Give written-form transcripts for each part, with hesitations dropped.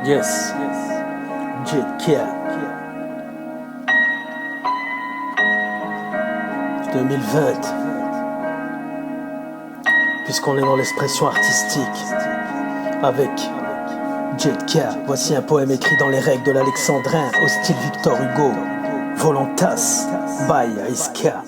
Yes, Jet Kia 2020. Puisqu'on est dans l'expression artistique avec Jet Kia, voici un poème écrit dans les règles de l'alexandrin au style Victor Hugo. Volontas by Iska.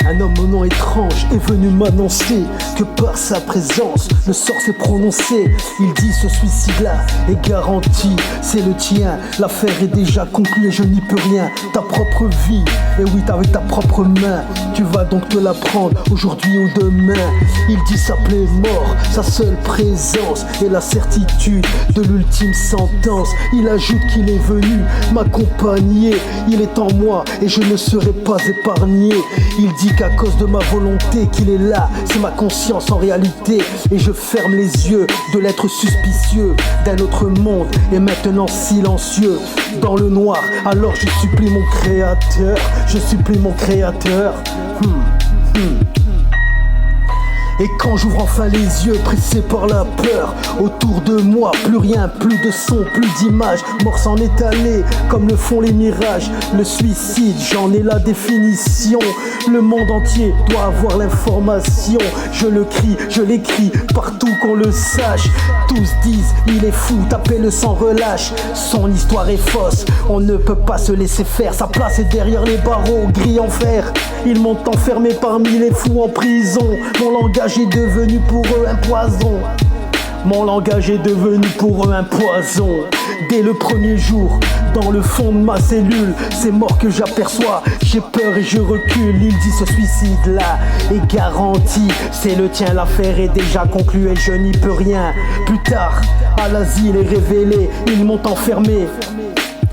Un homme au nom étrange est venu m'annoncer que par sa présence, le sort s'est prononcé. Il dit ce suicide-là est garanti, c'est le tien. L'affaire est déjà conclue et je n'y peux rien. Ta propre vie, et oui, avec ta propre main, tu vas donc te la prendre aujourd'hui ou demain. Il dit s'appeler mort, sa seule présence et la certitude de l'ultime sentence. Il ajoute qu'il est venu m'accompagner. Il est en moi et je ne serai pas épargné. Il dit qu'à cause de ma volonté qu'il est là, c'est ma conscience en réalité. Et je ferme les yeux de l'être suspicieux d'un autre monde et maintenant silencieux dans le noir. Alors je supplie mon créateur, je supplie mon créateur. Et quand j'ouvre enfin les yeux, pressé par la peur, autour de moi, plus rien, plus de son, plus d'images. Mort s'en est allé, comme le font les mirages. Le suicide, j'en ai la définition. Le monde entier doit avoir l'information. Je le crie, je l'écris, partout qu'on le sache. Tous disent, il est fou, tapez-le sans relâche. Son histoire est fausse, on ne peut pas se laisser faire. Sa place est derrière les barreaux, gris en fer. Ils m'ont enfermé parmi les fous en prison. Mon langage est devenu pour eux un poison. Mon langage est devenu pour eux un poison. Dès le premier jour, dans le fond de ma cellule, c'est mort que j'aperçois. J'ai peur et je recule. Il dit ce suicide-là est garanti, c'est le tien. L'affaire est déjà conclue et je n'y peux rien. Plus tard, à l'asile est révélé, ils m'ont enfermé.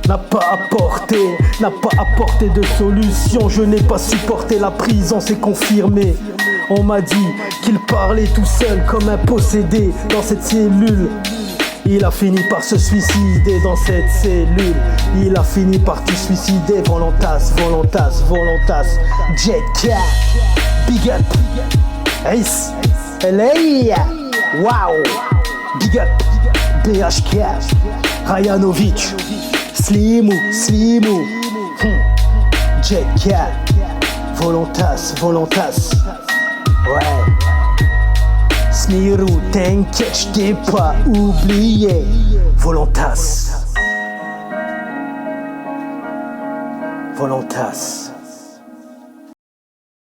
N'a pas apporté de solution. Je n'ai pas supporté la prison, c'est confirmé. On m'a dit qu'il parlait tout seul comme un possédé dans cette cellule. Il a fini par se suicider dans cette cellule. Il a fini par se suicider. Volontas, volontas, volontas. Jet Kia, big up. Ace, LA, wow. Big up, BHK, Rayanovic, Slimou, Jet Kia, volontas, volontas. Ouais. Smirou, t'inquiète, je t'ai pas oublié. Volontas. Volontas.